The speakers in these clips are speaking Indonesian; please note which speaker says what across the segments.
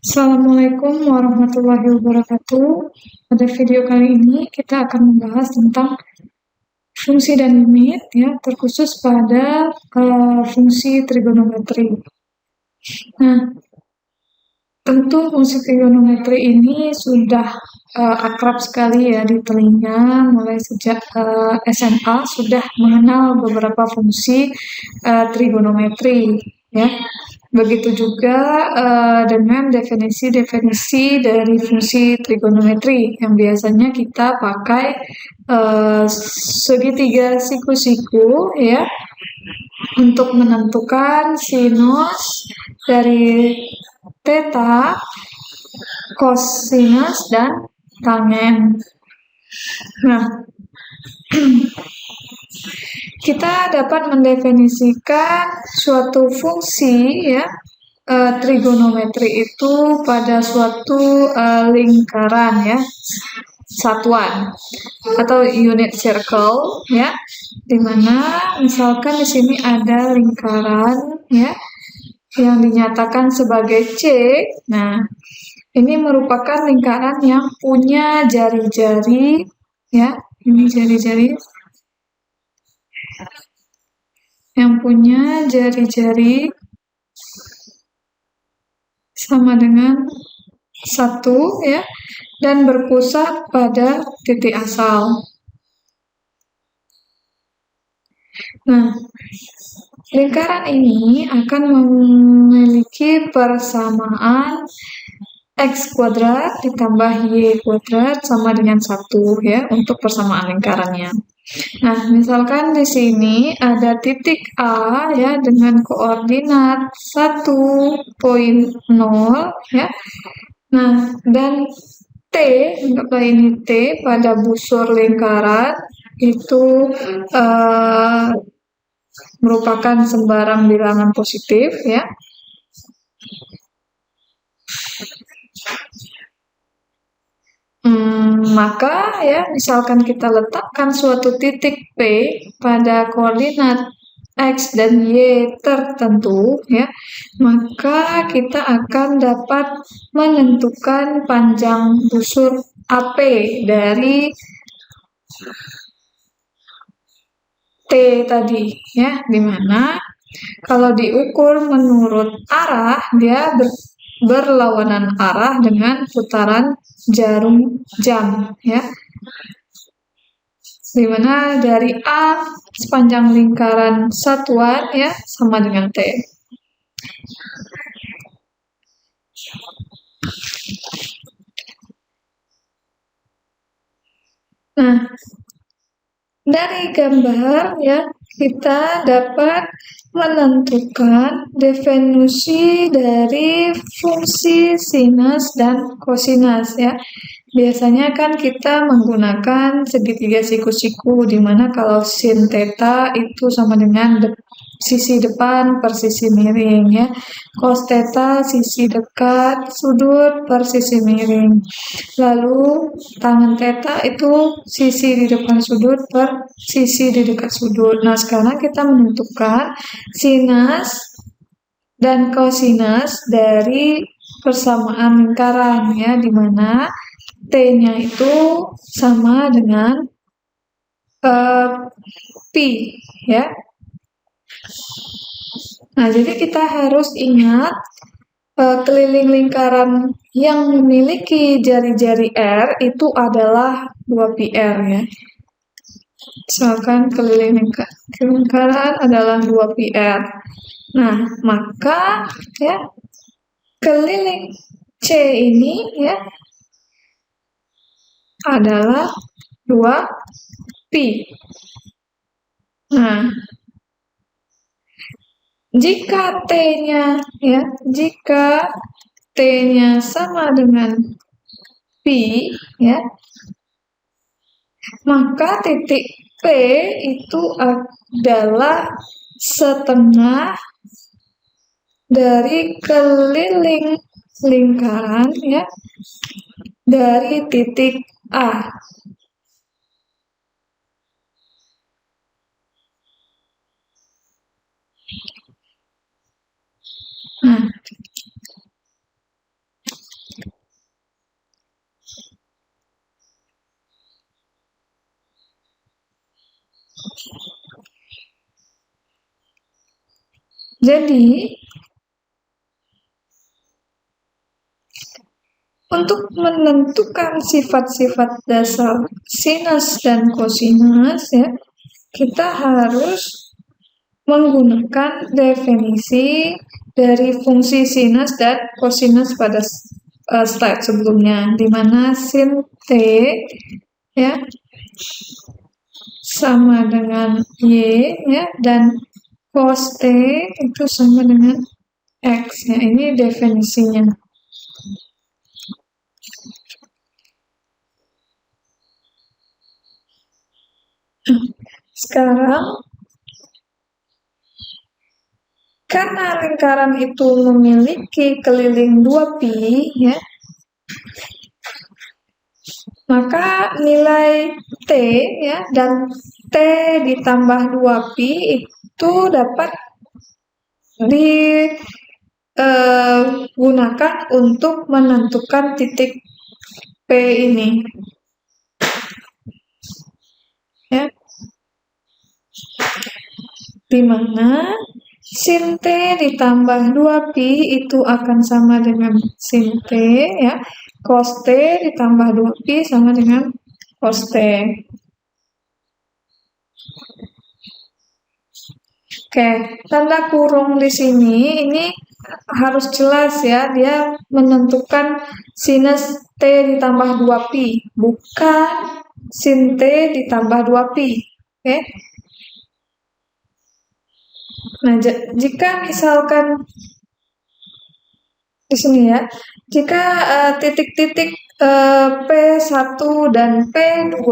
Speaker 1: Assalamualaikum warahmatullahi wabarakatuh. Pada video kali ini kita akan membahas tentang fungsi dan limit ya, terkhusus pada fungsi trigonometri. Nah, tentu fungsi trigonometri ini sudah akrab sekali ya di telinga, mulai sejak SMA sudah mengenal beberapa fungsi trigonometri ya. Begitu juga dengan definisi-definisi dari fungsi trigonometri yang biasanya kita pakai segitiga siku-siku ya untuk menentukan sinus dari theta, cosinus, dan tangen. Nah, kita dapat mendefinisikan suatu fungsi ya trigonometri itu pada suatu lingkaran ya, satuan atau unit circle ya, dimana misalkan di sini ada lingkaran ya yang dinyatakan sebagai C. Nah, ini merupakan lingkaran yang punya jari-jari ya, ini jari-jari yang punya jari-jari sama dengan 1 ya, dan berpusat pada titik asal. Nah, lingkaran ini akan memiliki persamaan X kuadrat ditambah Y kuadrat sama dengan 1 ya untuk persamaan lingkarannya. Nah, misalkan di sini ada titik A ya dengan koordinat 1,0 ya. Nah, dan T, anggaplah ini T pada busur lingkaran itu merupakan sembarang bilangan positif ya. Maka ya, misalkan kita letakkan suatu titik P pada koordinat X dan Y tertentu ya, maka kita akan dapat menentukan panjang busur AP dari T tadi ya, dimana kalau diukur menurut arah dia berlawanan arah dengan putaran jarum jam ya, dimana dari A sepanjang lingkaran satuan ya sama dengan T. Nah, dari gambar ya kita dapat menentukan definisi dari fungsi sinus dan kosinus ya. Biasanya kan kita menggunakan segitiga siku-siku, di mana kalau sin theta itu sama dengan sisi depan per sisi miring ya. Cos theta sisi dekat sudut per sisi miring. Lalu tangen theta itu sisi di depan sudut per sisi di dekat sudut. Nah, sekarang kita menentukan sinus dan kosinus dari persamaan lingkaran ya, di mana T-nya itu sama dengan pi ya. Nah, jadi kita harus ingat keliling lingkaran yang memiliki jari-jari R itu adalah 2πr ya. Misalkan keliling lingkaran adalah 2πr. Nah, maka ya keliling C ini ya adalah 2pi. Nah, jika T-nya sama dengan pi ya, maka titik P itu adalah setengah dari keliling lingkaran ya dari titik A. Nah, Jadi, untuk menentukan sifat-sifat dasar sinus dan kosinus ya, kita harus menggunakan definisi dari fungsi sinus dan kosinus pada slide sebelumnya, di mana sin T ya sama dengan Y ya, dan cos T itu sama dengan X ya. Ini definisinya. Sekarang, karena lingkaran itu memiliki keliling 2pi ya, maka nilai T ya dan T ditambah 2pi itu dapat digunakan untuk menentukan titik P ini. Ya. Di mana sin T ditambah 2pi itu akan sama dengan sin T ya. Cos T ditambah 2pi sama dengan cos T. Oke, tanda kurung di sini ini harus jelas ya, dia menentukan sinus T ditambah 2pi, bukan sin T ditambah 2pi. Oke. Nah, jika misalkan di sini ya, jika titik-titik P1 dan P2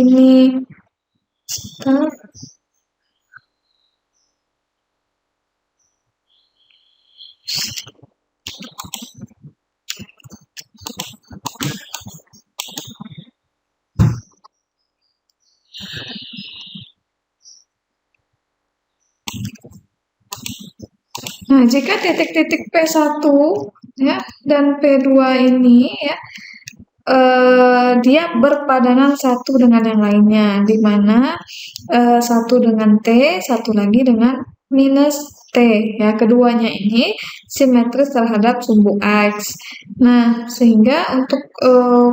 Speaker 1: ini Nah, jika titik-titik P1 ya dan P2 ini ya dia berpadanan satu dengan yang lainnya, di mana satu dengan T, satu lagi dengan minus T ya, keduanya ini simetris terhadap sumbu X. Nah, sehingga untuk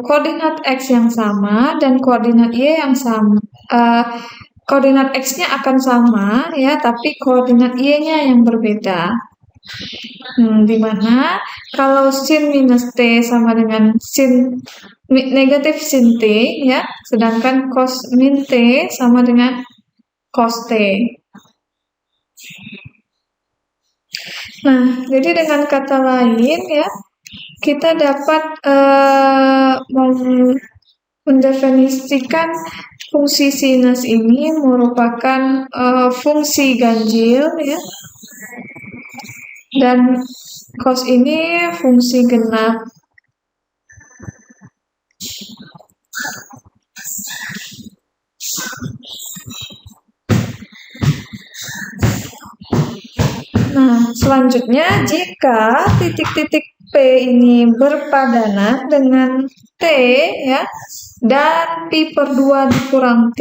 Speaker 1: koordinat X yang sama dan koordinat Y yang sama, koordinat X-nya akan sama ya, tapi koordinat Y-nya yang berbeda. Dimana kalau sin minus T sama dengan sin negatif sin T ya, sedangkan cos min T sama dengan cos T. Nah, jadi dengan kata lain ya, kita dapat mendefinisikan fungsi sinus ini merupakan fungsi ganjil ya, dan cos ini fungsi genap. Nah, selanjutnya jika titik-titik P ini berpadanan dengan T ya, dan pi per 2 dikurang T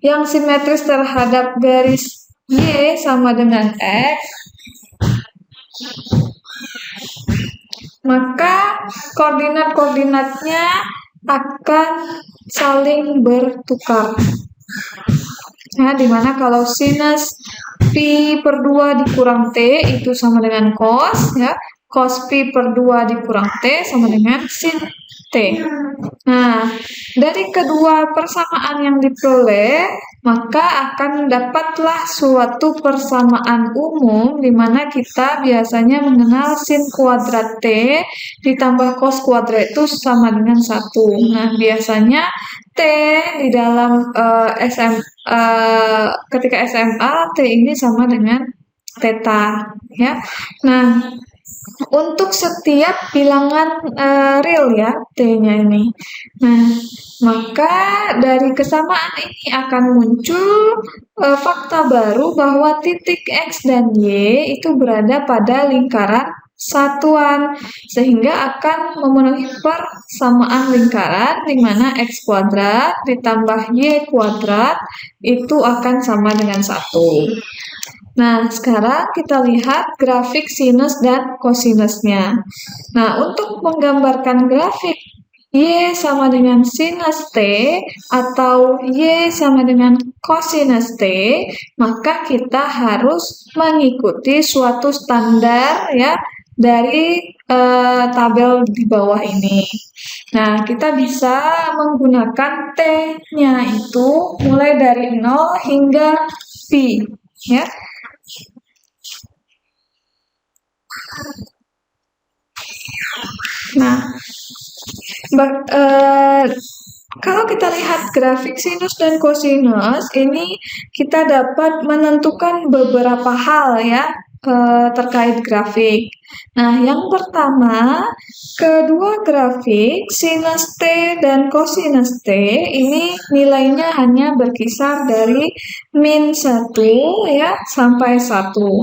Speaker 1: yang simetris terhadap garis Y sama dengan X, maka koordinat-koordinatnya akan saling bertukar. Nah, dimana kalau sinus pi per 2 dikurang T itu sama dengan cos ya, cos pi per 2 dikurang T sama dengan sin T. Nah, dari kedua persamaan yang diperoleh, maka akan dapatlah suatu persamaan umum di mana kita biasanya mengenal sin kuadrat T ditambah cos kuadrat itu sama dengan 1. Nah, biasanya T di dalam ketika SMA, T ini sama dengan theta ya. Nah, untuk setiap bilangan real ya, T-nya ini. Nah, maka dari kesamaan ini akan muncul fakta baru bahwa titik X dan Y itu berada pada lingkaran satuan, sehingga akan memenuhi persamaan lingkaran di mana X kuadrat ditambah Y kuadrat itu akan sama dengan 1. Nah, sekarang kita lihat grafik sinus dan kosinusnya. Nah, untuk menggambarkan grafik Y sama dengan sinus T atau Y sama dengan kosinus T, maka kita harus mengikuti suatu standar ya dari tabel di bawah ini. Nah, kita bisa menggunakan T-nya itu mulai dari 0 hingga pi ya. Nah, kalau kita lihat grafik sinus dan kosinus, ini kita dapat menentukan beberapa hal ya terkait grafik. Nah, yang pertama, kedua grafik sinus T dan kosinus T ini nilainya hanya berkisar dari -1 ya sampai 1.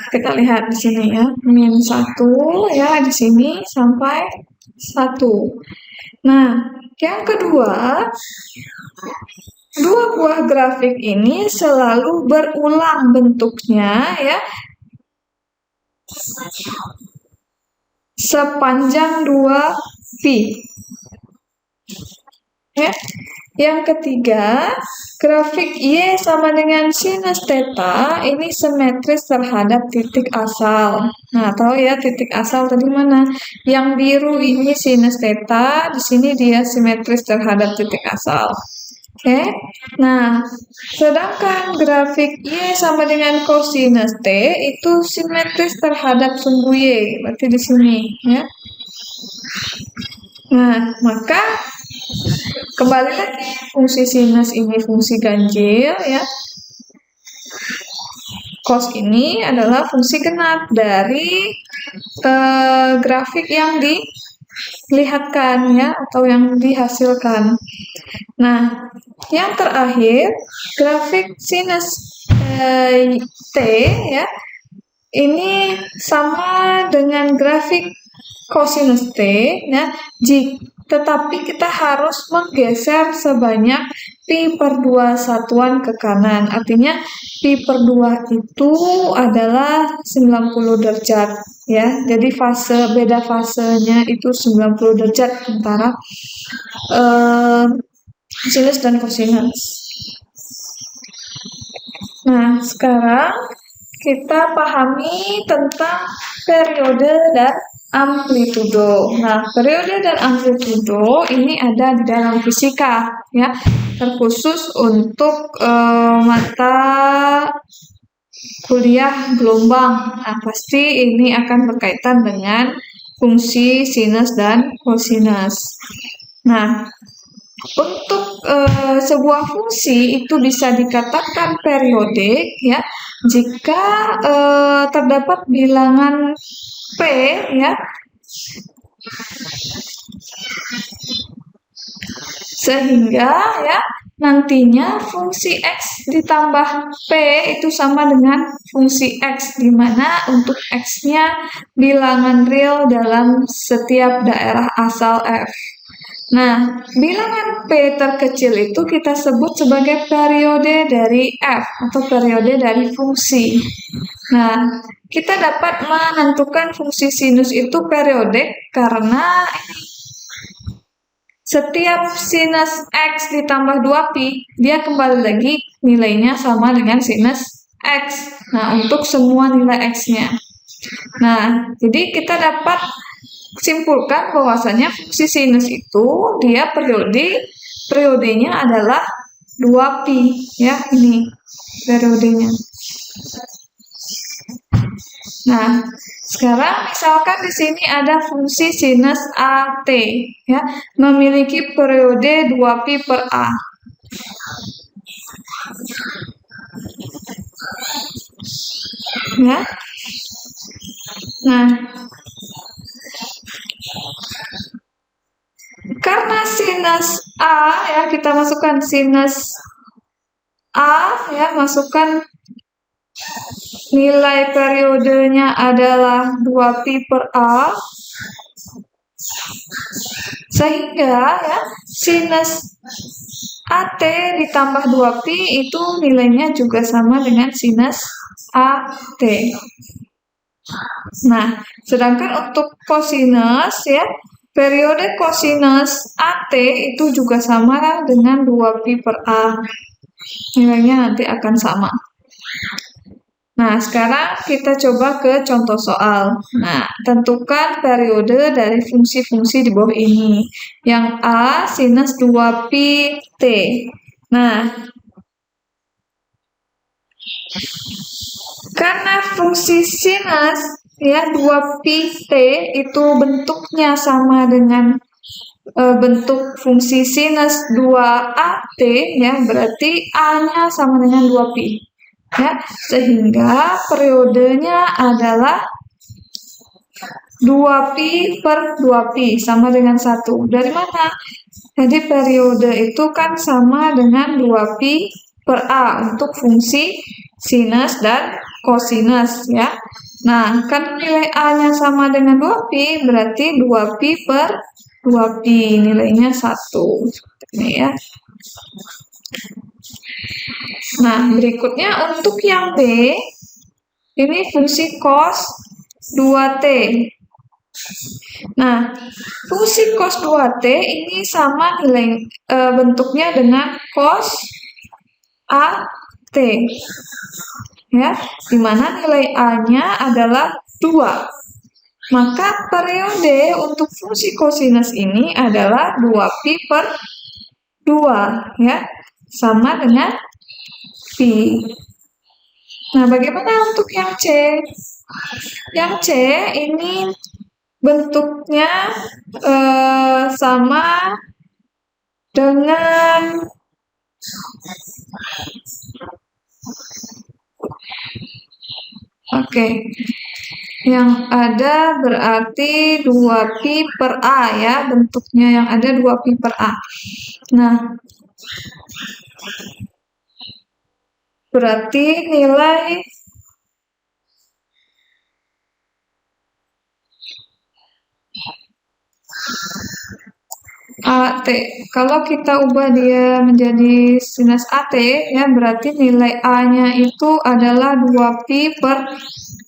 Speaker 1: Kita lihat di sini ya, -1 ya di sini sampai 1. Nah, yang kedua, dua buah grafik ini selalu berulang bentuknya ya sepanjang 2 pi. Ya. Yang ketiga, grafik Y sama dengan sinus theta ini simetris terhadap titik asal. Nah, tahu ya titik asal tadi mana? Yang biru ini sinus theta, di sini dia simetris terhadap titik asal. Oke, nah sedangkan grafik Y sama dengan kosinus T itu simetris terhadap sumbu Y, berarti di sini ya. Nah, maka kembali lagi fungsi sinus ini fungsi ganjil ya. Cos ini adalah fungsi genap dari grafik yang dilihatkan ya atau yang dihasilkan. Nah, yang terakhir grafik sinus T ya ini sama dengan grafik kosinus T ya, tetapi kita harus menggeser sebanyak pi/2 satuan ke kanan. Artinya pi/2 itu adalah 90 derajat ya. Jadi beda fasenya itu 90 derajat antara sinus dan kosinus. Nah, sekarang kita pahami tentang periode dan amplitudo. Nah, periode dan amplitudo ini ada di dalam fisika, ya, terkhusus untuk mata kuliah gelombang. Nah, pasti ini akan berkaitan dengan fungsi sinus dan kosinus. Nah, untuk sebuah fungsi itu bisa dikatakan periodik ya jika terdapat bilangan P ya sehingga ya nantinya fungsi X ditambah P itu sama dengan fungsi X di mana untuk X-nya bilangan real dalam setiap daerah asal F. Nah, bilangan P terkecil itu kita sebut sebagai periode dari F atau periode dari fungsi. Nah, kita dapat menentukan fungsi sinus itu periodik karena setiap sinus X ditambah 2pi, dia kembali lagi nilainya sama dengan sinus X. Nah, untuk semua nilai X-nya. Nah, jadi kita dapat simpulkan bahwasanya fungsi sinus itu dia periodenya adalah 2pi ya, ini periodenya. Nah, sekarang misalkan di sini ada fungsi sinus AT ya, memiliki periode 2pi/A. Ya. Nah, karena sinus A ya kita masukkan sinus A ya, masukkan nilai periodenya adalah 2pi/A sehingga ya sinus AT ditambah 2Pi itu nilainya juga sama dengan sinus AT. Nah, sedangkan untuk kosinus ya, periode kosinus AT itu juga sama dengan 2Pi per A. Nilainya nanti akan sama. Nah, sekarang kita coba ke contoh soal. Nah, tentukan periode dari fungsi-fungsi di bawah ini. Yang A, sinus 2Pi T. Nah, karena fungsi sinus ya 2Pi T itu bentuknya sama dengan bentuk fungsi sinus 2AT ya, berarti A-nya sama dengan 2Pi. Ya, sehingga periodenya adalah 2Pi per 2Pi sama dengan 1. Dari mana? Jadi periode itu kan sama dengan 2Pi per A untuk fungsi sinus dan kosinus ya. Nah, kan nilai A-nya sama dengan 2Pi, berarti 2Pi per 2Pi, nilainya 1. Ini ya. Nah, berikutnya untuk yang B, ini fungsi cos 2T. Nah, fungsi cos 2T ini sama nilai bentuknya dengan cos AT. Ya, di mana nilai A-nya adalah 2. Maka periode untuk fungsi kosinus ini adalah 2Pi per 2 ya, sama dengan Pi. Nah, bagaimana untuk yang C? Yang C ini bentuknya sama dengan yang ada berarti 2Pi per A ya, bentuknya yang ada 2Pi per A. Nah, berarti nilai AT, kalau kita ubah dia menjadi sinus AT ya, berarti nilai A-nya itu adalah 2Pi per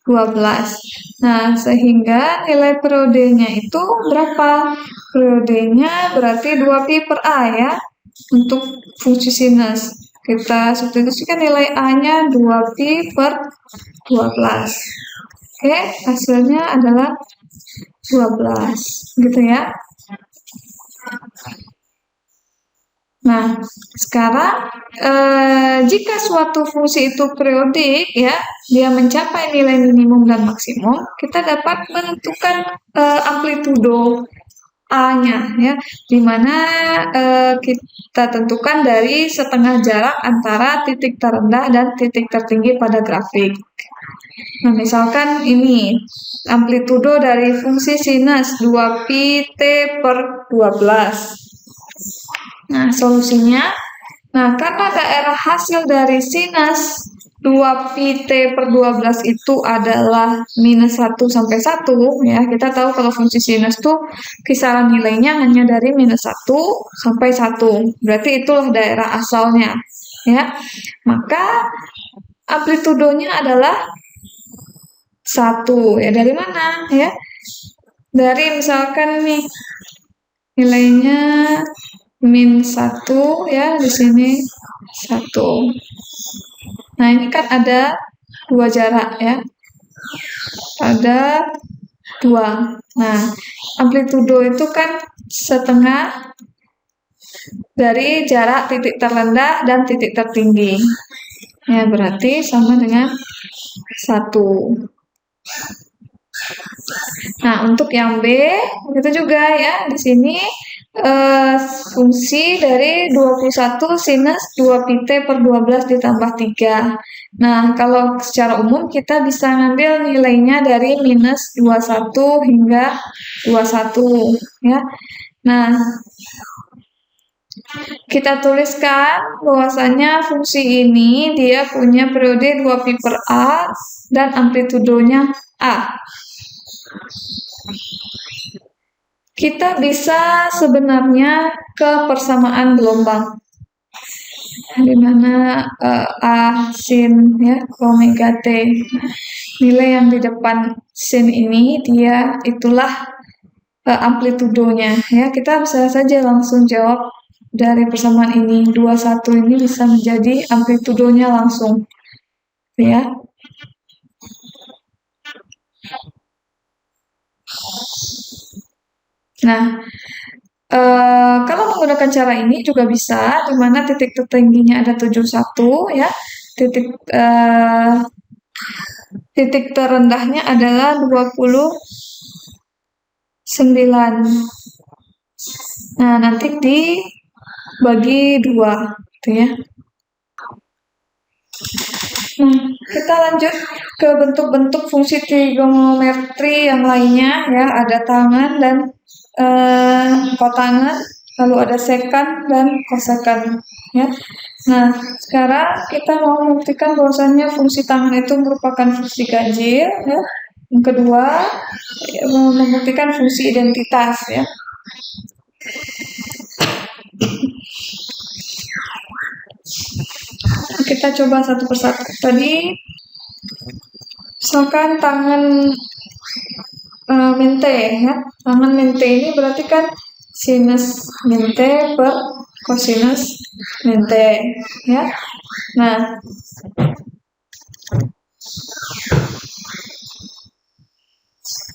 Speaker 1: 12. Nah, sehingga nilai periodenya itu berapa? Periodenya berarti 2Pi per A ya, untuk fungsi sinus. Kita substitusikan nilai A-nya 2Pi per 12. Oke, hasilnya adalah 12. Gitu ya. Nah, sekarang jika suatu fungsi itu periodik ya, dia mencapai nilai minimum dan maksimum, kita dapat menentukan amplitudo A-nya ya, di mana kita tentukan dari setengah jarak antara titik terendah dan titik tertinggi pada grafik. Nah, misalkan ini amplitudo dari fungsi sinus 2Pi T per 12. Nah, solusinya, karena daerah hasil dari sinus 2Pi T per 12 itu adalah minus 1 sampai 1, ya, kita tahu kalau fungsi sinus itu kisaran nilainya hanya dari minus 1 sampai 1, berarti itulah daerah asalnya, ya. Maka amplitudonya adalah 1, ya, dari mana, ya? Dari misalkan nih, nilainya min 1 ya, di sini 1. Nah, ini kan ada 2 jarak ya. Ada 2. Nah, amplitudo itu kan setengah dari jarak titik terendah dan titik tertinggi. Ya, berarti sama dengan 1. Nah, untuk yang B, begitu juga ya. Di sini fungsi dari 21 sinus 2Pi T per 12 ditambah 3. Nah, kalau secara umum kita bisa ngambil nilainya dari minus 21 hingga 21. Ya. Nah, kita tuliskan bahwasanya fungsi ini dia punya periode 2Pi per A dan amplitudonya A. Kita bisa sebenarnya ke persamaan gelombang. di mana A sin ya omega T. Nilai yang di depan sin ini dia itulah amplitudonya ya. Kita bisa saja langsung jawab dari persamaan ini 21 ini bisa menjadi amplitudonya langsung ya. Nah, kalau menggunakan cara ini juga bisa, di mana titik tertingginya ada 71 ya, titik terendahnya adalah 29. Nah, nanti dibagi 2, gitu ya. Nah, kita lanjut ke bentuk-bentuk fungsi trigonometri yang lainnya ya, ada tangan dan kotangan, lalu ada sekan dan kosekan ya. Nah, sekarang kita mau membuktikan bahwasannya fungsi tangan itu merupakan fungsi ganjil ya. Yang kedua, membuktikan fungsi identitas ya. Kita coba satu persatu. Tadi misalkan tangan min T ya. Tangan min T ini berarti kan sinus min T per kosinus min T ya. Nah,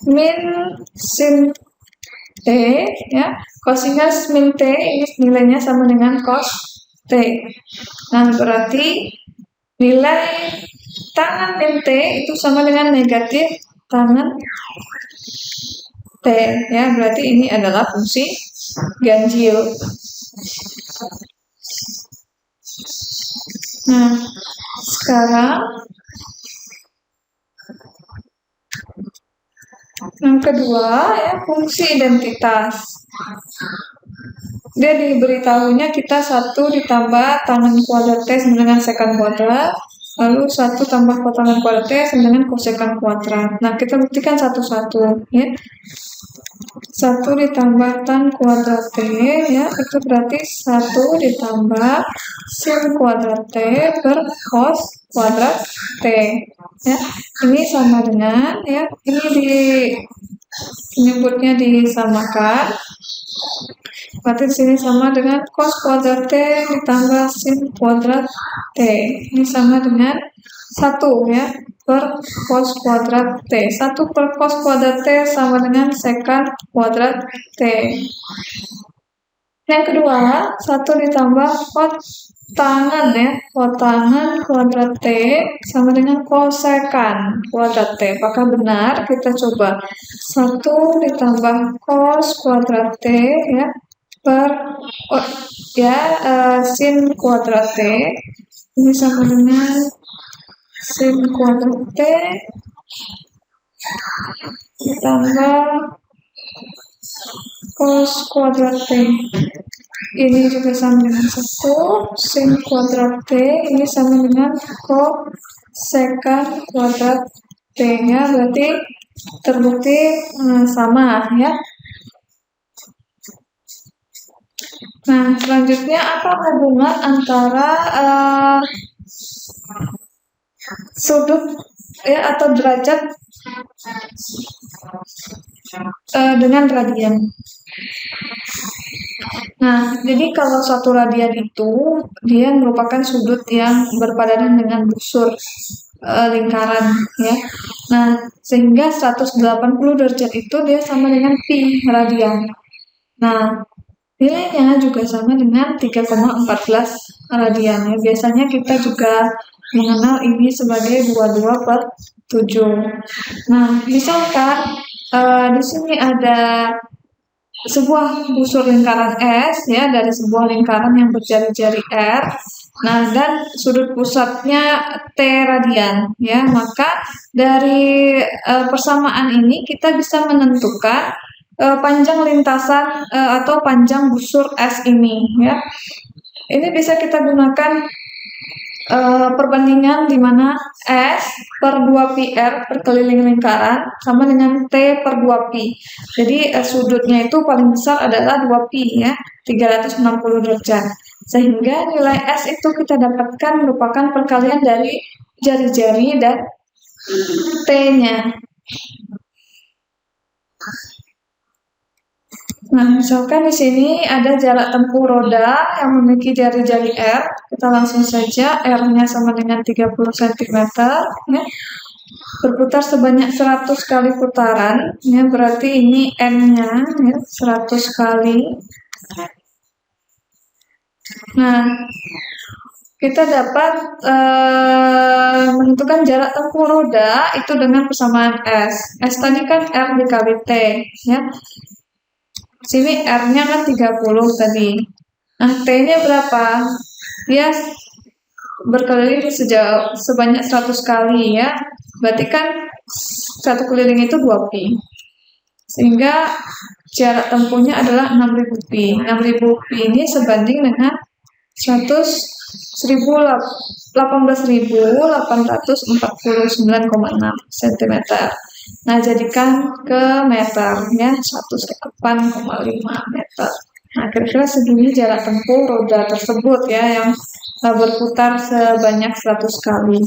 Speaker 1: min sin T ya, kosinus min T ini nilainya sama dengan cos T. Nah, berarti nilai tangan min T itu sama dengan negatif tangan T ya, berarti ini adalah fungsi ganjil. Nah, sekarang yang kedua ya, fungsi identitas. Dia diberitahunya kita 1 ditambah tangan kuadrat T sama dengan sekan kuadrat, lalu 1 tambah kotangan kuadrat T sama dengan kosekan kuadrat. Nah, kita buktikan satu-satu ya. 1 ditambah tan kuadrat T ya, itu berarti 1 ditambah sin kuadrat T per cos kuadrat T ya. Ini sama dengan ya, ini penyebutnya disamakan, berarti di sini sama dengan cos kuadrat T ditambah sin kuadrat T. Ini sama dengan 1 ya per cos kuadrat T. 1 per cos kuadrat T sama dengan sekan kuadrat T. Yang kedua, 1 ditambah kotangan ya, kotangan kuadrat T sama dengan kosekan kuadrat T. Apakah benar? Kita coba. 1 ditambah cos kuadrat T ya per sin kuadrat T ini sama dengan sin kuadrat T ditambah cos kuadrat T ini juga sama dengan 1 sin kuadrat T ini sama dengan kosekan kuadrat T nya, berarti terbukti sama ya. Nah, selanjutnya apa hubungan antara sudut ya atau derajat dengan radian? Nah, jadi kalau satu radian itu dia merupakan sudut yang berpadanan dengan busur lingkaran ya. Nah, sehingga 180 derajat itu dia sama dengan pi radian. Nah, nilainya juga sama dengan 3,14 radian ya. Biasanya kita juga mengenal ini sebagai 22/7. Nah, misalkan di sini ada sebuah busur lingkaran S ya, dari sebuah lingkaran yang berjari-jari R. Nah, dan sudut pusatnya T radian ya, maka dari persamaan ini kita bisa menentukan panjang lintasan atau panjang busur S ini ya. Ini bisa kita gunakan perbandingan di mana S per 2πr per keliling lingkaran sama dengan T per 2π. Jadi sudutnya itu paling besar adalah 2π ya, 360 derajat. Sehingga nilai S itu kita dapatkan merupakan perkalian dari jari-jari dan T-nya. Nah, misalkan di sini ada jarak tempuh roda yang memiliki jari-jari R. Kita langsung saja R-nya sama dengan 30 cm. Ya. Berputar sebanyak 100 kali putaran. Ya, berarti ini N-nya ya, 100 kali. Nah, kita dapat menentukan jarak tempuh roda itu dengan persamaan S. S tadi kan R dikali T. Ya. Sini R-nya kan 30 tadi. Nah, T-nya berapa? Dia berkeliling sebanyak 100 kali ya. Berarti kan satu keliling itu 2 pi. Sehingga jarak tempuhnya adalah 6000 pi. 6000 pi ini sebanding dengan 18.849,6 cm. Nah, jadikan ke meter ya, 108,5 meter. Nah, kira-kira segini jarak tempuh roda tersebut ya yang berputar sebanyak 100 kali.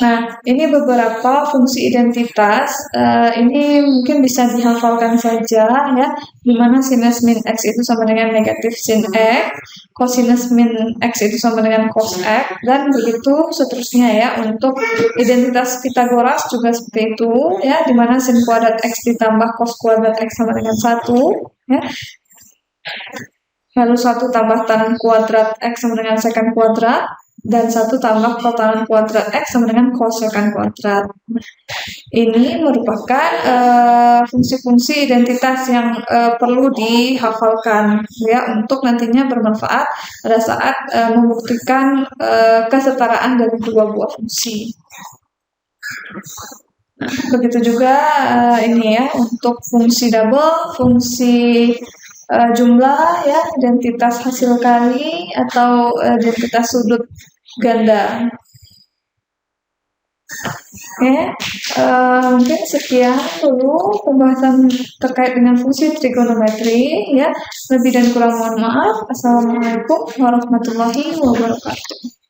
Speaker 1: Nah, ini beberapa fungsi identitas. Ini mungkin bisa dihafalkan saja ya, di mana sinus min X itu sama dengan negatif sin X, cosinus min X itu sama dengan cos X, dan begitu seterusnya ya. Untuk identitas Pythagoras juga seperti itu ya, di mana sin kuadrat X ditambah cos kuadrat X sama dengan 1 ya. Lalu 1 tambah tan kuadrat X sama dengan secant kuadrat, dan 1 tambah kotanan kuadrat X sama dengan kosekant kuadrat. Ini merupakan fungsi-fungsi identitas yang perlu dihafalkan ya, untuk nantinya bermanfaat pada saat membuktikan kesetaraan dari dua buah fungsi. Nah, begitu juga ini ya, untuk fungsi double, fungsi jumlah ya, identitas hasil kali atau identitas sudut ganda. Oke, mungkin sekian dulu pembahasan terkait dengan fungsi trigonometri ya. Lebih dan kurang mohon maaf. Assalamualaikum warahmatullahi wabarakatuh.